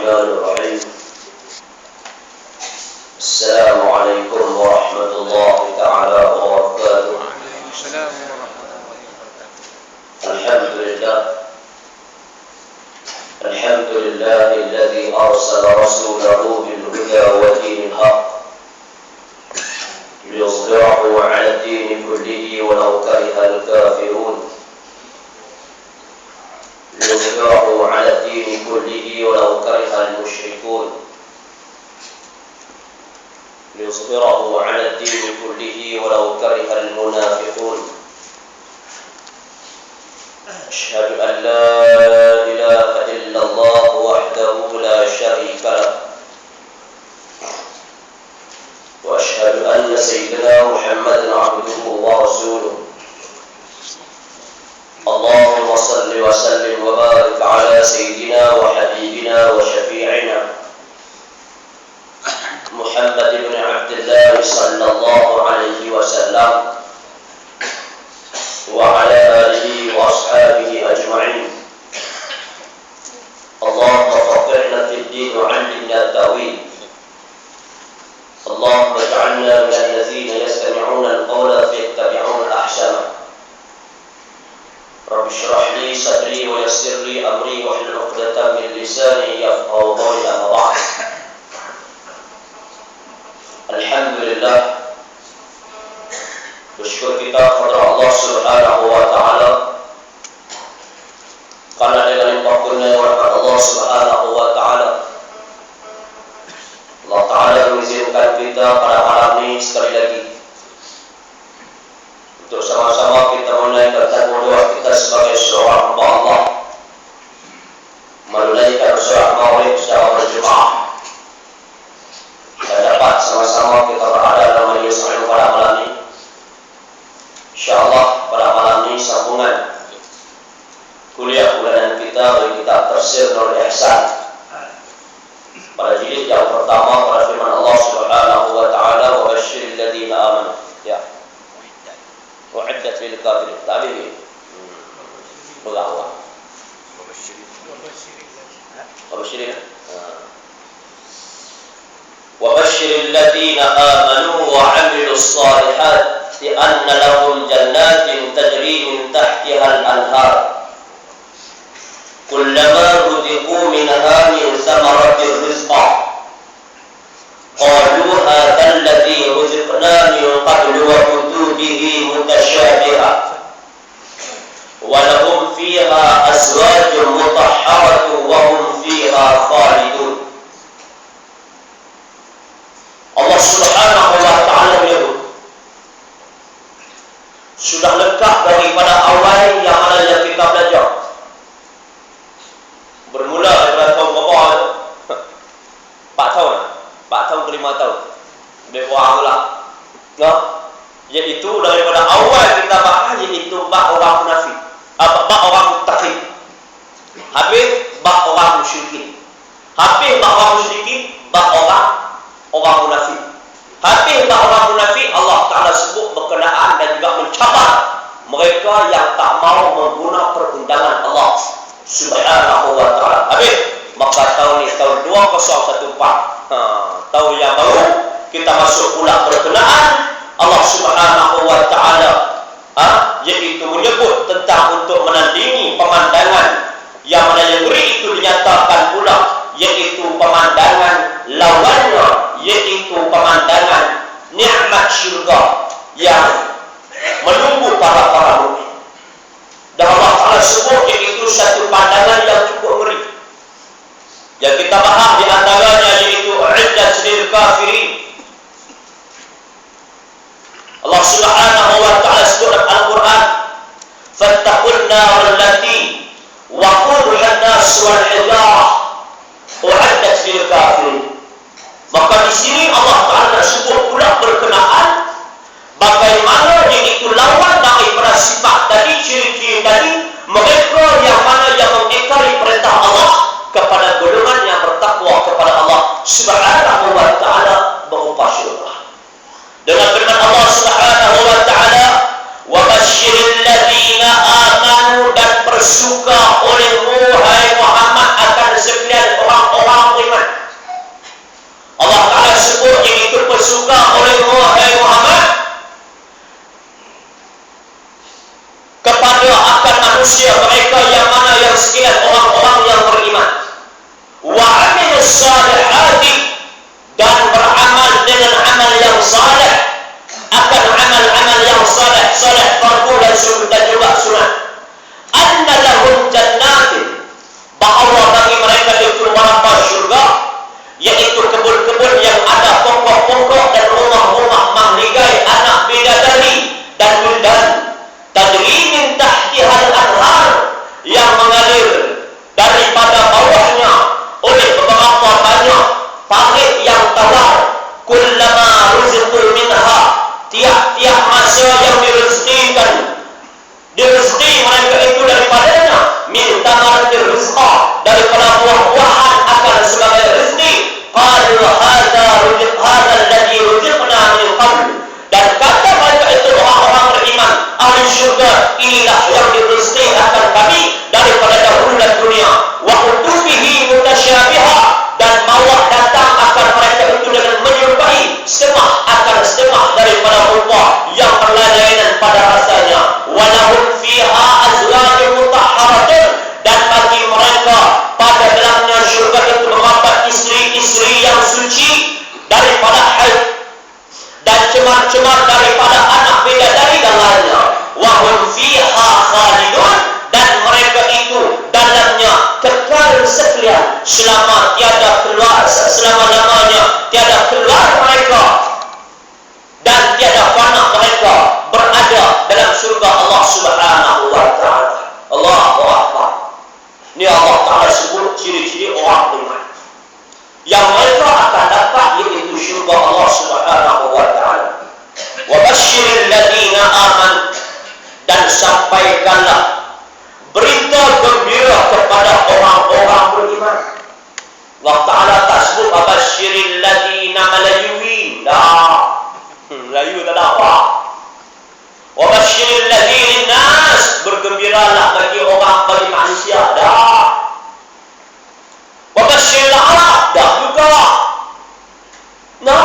الرحمن الرحيم. السلام عليكم ورحمة الله تعالى وبركاته. السلام ورحمة الله وبركاته. الحمد لله الذي أرسل رسوله بالهدى ودين الحق ليظهره على الدين كله ولو كره الكافرون. ليظهره على الدين كله ولو كره المشركون. ليظهره على الدين كله ولو كره المنافقون. أشهد أن لا إله إلا الله وحده لا شريك له، وأشهد أن سيدنا محمدا عبده ورسوله. اللهم صل وسلم وبارك على سيدنا وحبيبنا وشفيعنا محمد بن عبد الله صلى الله عليه وسلم وعلى آله وأصحابه أجمعين. اللهم فقهنا في الدين وعلمنا التأويل. اللهم اجعلنا من الذين يستمعون القول فيتبعون أحسنه. رب اشرح لي صدري ويسر لي أمري واحلل عقدة من لساني يفقهوا قولي. أما بعد. Alhamdulillah, bersyukur kita kepada Allah Subhanahu wa taala karena dengan limpah kurnia rahmat Allah Subhanahu wa taala Allah taala mengizinkan kita pada malam ini sekali lagi untuk sama-sama kita menunaikan tanggungjawab kita sebagai seorang hamba Allah, menunaikan sholat maghrib secara berjemaah, dan dapat sama-sama kita berada dalam majelis ilmu pada malam ini. InsyaAllah pada malam ini sambungan kuliah bulanan kita bagi kitab Tafsir Nurul Ihsan pada jilid yang pertama pada firman Allah Subhanahu wa taala, wa basyiril ladzina amanu. Ya. U'iddat lil kafirin. Tabi'in. Berlawan. Wa basyirin. وبشر الذين آمنوا وعملوا الصالحات أن لهم جنات تجري من تحتها الأنهار كلما رزقوا منها من ثمرة رزقا قالوا هذا الذي رزقنا من قبل وأتوا به متشابها ولهم فيها أزواج مطهرة وهم فيها خالدون. Allah Subhanahu wa taala menyebut sudah lengkap daripada awal yang mana yang kita belajar. Bermula daripada tahun berapa? 4 tahun. 4 tahun ke 5 tahun. Lebih kurang lah. Nah, iaitu daripada awal kita bahas iaitu bab orang munafik. Bab orang muttaqin. Habis bab orang musyrikin. Habis bab orang musyrikin, bab orang munafik. Habis bab orang munafik, Allah Ta'ala sebut berkenaan dan juga mencabar mereka yang tak mau mengguna perundangan Allah Subhanahu wa taala. Habis maka tahun ni tahun 2014, tahun yang baru kita masuk pula berkenaan Allah Subhanahu wa taala iaitu menyebut tentang untuk menandingi pemandangan yang mana yang beri itu dinyatakan pula iaitu pemandangan lawannya, iaitu pemandangan nikmat syurga yang menunggu para mukmin. Dan Allah Ta'ala sebut iaitu satu pandangan yang cukup ngeri. Yang kita bahas di antaranya iaitu u'iddat lil kafirin. Allah Subhanahu wa taala sebut dalam Al-Quran, fattaqun nar allati waquduha an-nas wal hijarah u'iddat lil kafirin. Maka di sini Allah Ta'ala sebut pula berkenaan bagaimana iaitu lawan daripada si qalu hadza alladhi ruziqna min qabl. Dan kata mereka itu orang-orang beriman ahli syurga, inilah yang diberi akan kami daripada dahulu dan dunia. Wa utubihi mutasyabiha, dan mawa datang akan mereka itu dengan menyerupai setengah akan setengah daripada rupa yang berlainan pada rasanya. Walahum fiha azwajun mutahharatun, dan bagi mereka pada dalamnya syurga itu terdapat isteri-isteri yang suci daripada haid dan cemar-cemar daripada anak bidadari dan lainnya. Wahum fiha khalidun, dan mereka itu dalamnya kekal sekalian selama tiada keluar, selama-lamanya tiada keluar mereka dan tiada fana mereka berada dalam surga Allah Subhanahu wa taala. Allahu akbar. Ini Allah Taala sebut ciri-ciri orang beriman yang mereka akan dapat, yaitu syurga Allah Subhanahu wa taala. Wa basyiril ladzina amanu, dan sampaikanlah berita gembira kepada orang-orang beriman. Allah Taala tak sebut basyiril ladzina malayuin. Melayu tak ada apa. Wa basyiril ladzina nas, bergembiralah bagi orang, bagi manusia. Wa basyiril arab, dah juga. Nah,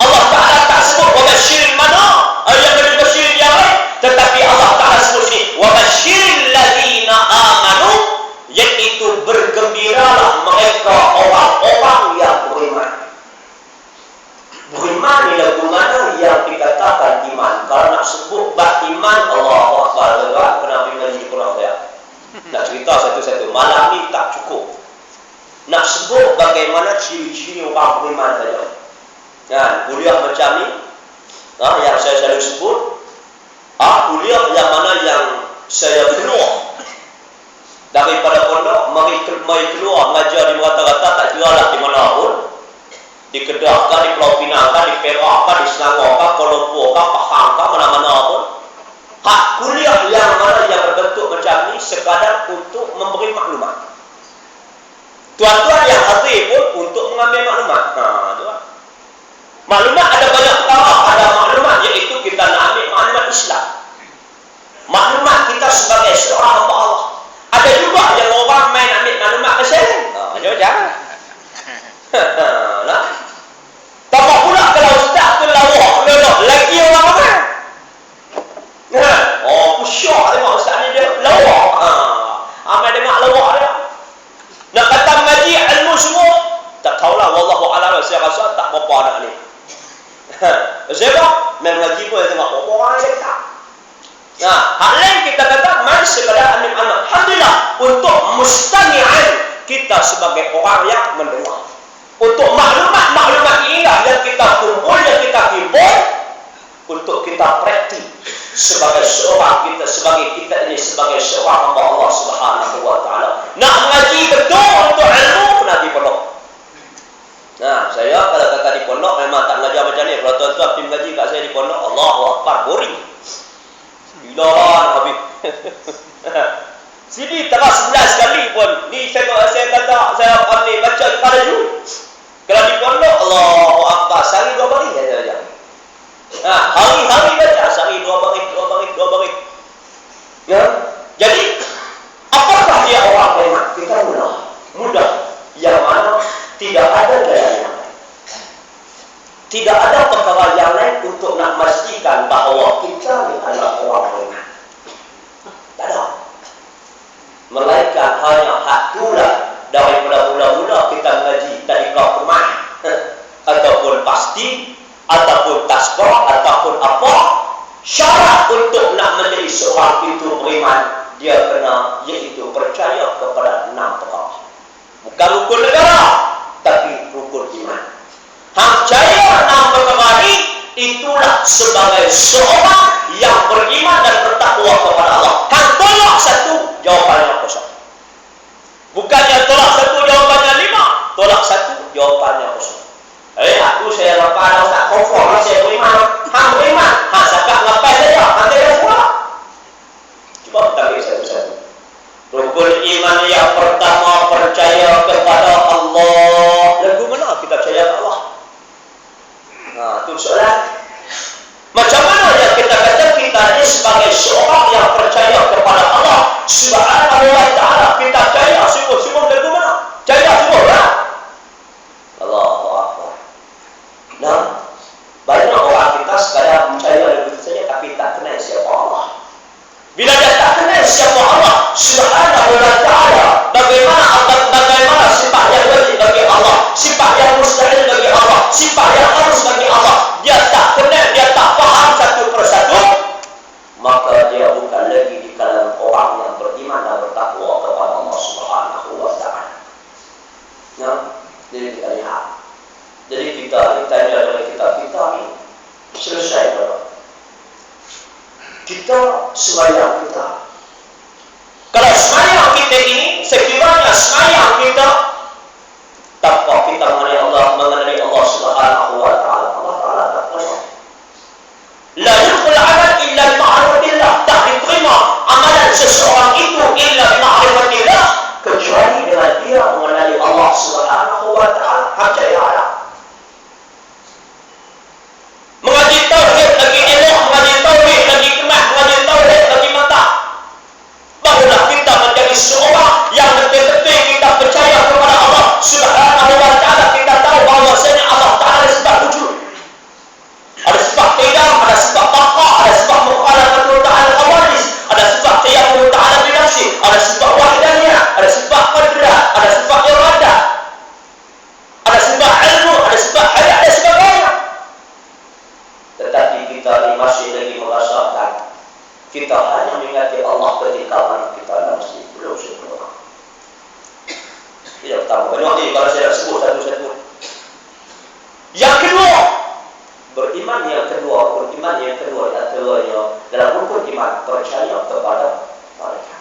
Allah Taala tak sebut wa basyiril mana yang beri basyir yang lain, tetapi Allah Taala sebut sini wa basyiril ladzina amanu, iaitu bergembiralah mereka orang-orang yang beriman. Beriman ialah gimana yang dikatakan iman. Kalau nak sebut bab iman, Allahu akbar, kena pergi Quran dia. Nak cerita satu-satu malam ni tak cukup. Nak sebut bagaimana ciri-ciri orang beriman saja. Kan, kuliah macam ni, yang saya selalu sebut, kuliah yang mana yang saya keluar daripada pondok, mari keluar mengajar di rata-rata, tak kira lah di mana pun, di Kedah kah, di Pulau Pinang kah, di Perak kah, di Selangor kah, Kuala Lumpur kah, Pahang kah, mana-mana pun, hak kuliah yang mana yang berbentuk macam ni sekadar untuk memberi maklumat. Tuan-tuan yang hadir pun untuk mengambil maklumat. Tuan. Maklumat ada banyak perkara. Ada maklumat iaitu kita nak ambil maklumat Islam, maklumat kita sebagai seorang hamba Allah. Ada juga yang orang main ambil maklumat pasal jangan. Nah. Tambah pula kalau ustaz tu lawak lagi orang ramai. Syok tengok ustaz ni dia lawak. Amai dengar lawak dia. Nak kata mengaji ilmu semua, tak tahulah, wallahu a'lam, saya rasa tak berapa nak ni. Sebab mengaji pun tengok berapa orang dia tak. Hak lain kita kata mai sekadar ambil anak. Alhamdulillah, untuk mustami'an kita sebagai orang yang mendengar. Untuk maklumat inilah yang kita kumpul, yang kita himpun untuk kita praktik sebagai seorang kita, sebagai seorang hamba Allah Subhanahu wa taala. Nak mengaji betul untuk ilmu, kena di pondok. Saya kalau kata di pondok memang tak mengajar macam ni. Kalau tuan-tuan pergi mengaji kat saya di pondok, Allahu akbar, boring. Bilahan habis. Sini teras 11 kali pun. Ni saya kata saya pandai baca pada juz. Kalau di pondok, Allahu akbar, sehari 2 baris saya baca. Hari-hari baca, sehari 2 baris. Ya. Jadi apakah dia orang beriman? Kita mudah yang mana tidak ada gaya yang lain. Tidak ada perkara yang lain untuk nak memastikan bahawa kita adalah orang beriman. Tak ada. Melainkan hanya hak itulah daripada mula-mula kita mengaji tariqah rumah ataupun pasti ataupun tasbih ataupun apa, syarat untuk nak menjadi seorang itu beriman, dia kena iaitu percaya kepada 6 perkara. Bukan rukun negara, tapi rukun iman. Hang percaya 6 perkara ini, itulah sebagai seorang yang beriman dan bertakwa kepada Allah. Hang tolak satu, jawapannya kosong. Bukannya tolak satu, jawapannya 5. Tolak satu, jawapannya kosong. Aku saya lepas Jadi kita lihat. Jadi kita ini adalah kita ini selesai Bapak. Kita sembahyang kita. Kalau sembahyang kita ini sekiranya sembahyang kita tanpa kita mengenali Allah Subhanahu wa taala, Allah taala tak kosong. La yadkhul amal illa bi ma'rifatillah. Tak diterima amalan seseorang itu illa bi ma'rifatillah kecuali dengan dia mengenali Allah Subhanahu wa taala. Percayalah. Mengaji tauhid lagi ilmu, mengaji tauhid lagi kemah, mengaji tauhid lagi mata. Barulah kita menjadi seorang yang betul-betul kita percaya kepada Allah Subhanahu wa taala. Kita tahu bahwasanya Allah taala ada sifat wujud. Ada sifat qiyam, ada sifat baqa, ada sifat mukhalafatul ta'ala qawadis, ada sifat qiyamul ta'ala bi nafsi, ada sifat wahdaniyah, ada sifat qadra, ada sifat iradah, ada sifat ilmu, ada sifat hayat, ada sifat banyak. Tetapi kita ini masih lagi merasakan kita hanya mengingati Allah ketika mana kita masih belum sempurna. Tidak tahu. Banyak kalau saya sebut satu-satu. Yang kedua, beriman yang kedua dalam rukun iman percaya kepada malaikat.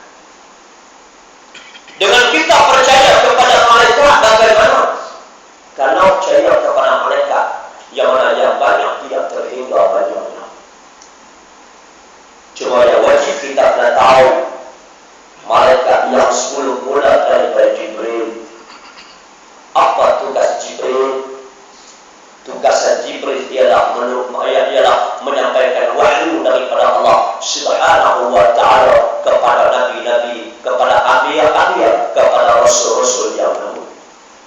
Dengan kita percaya kepada malaikat bagaimana? Kalau percaya kepada malaikat yang mana yang banyak tidak terhingga banyaknya. Cuma yang wajib kita kena tahu malaikat yang 10 bulan daripada Jibril. Apa tugas Jibril? Tugas Jibril ialah menyampaikan wahyu daripada Allah Subhanahu wa taala kepada nabi-nabi, kepada anbiya-anbiya, kepada rasul-rasul yang lalu.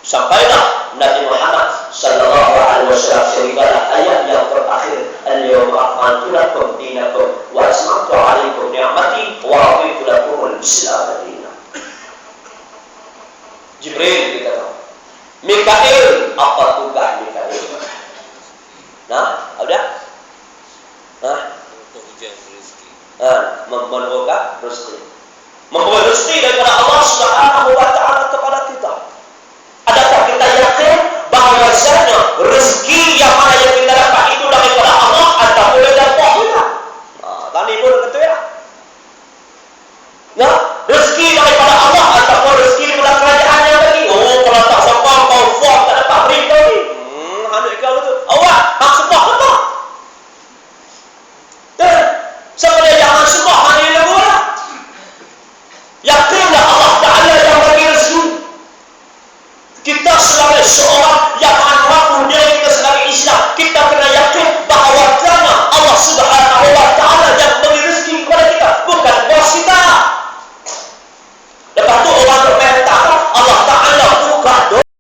Sampailah Nabi Muhammad sallallahu alaihi wasallam sehinggalah ayat yang terakhir, al-yawma akmaltu lakum dinakum wa asma'tu 'alaikum ni'mati wa raditu lakum al-islam dinan. Jibril berkata, Mikail, apa tugas Mikail? Nah, ada? Untuk ujian rezeki. Membawa rezeki. Membawa rezeki daripada Allah Subhanahu wa taala kepada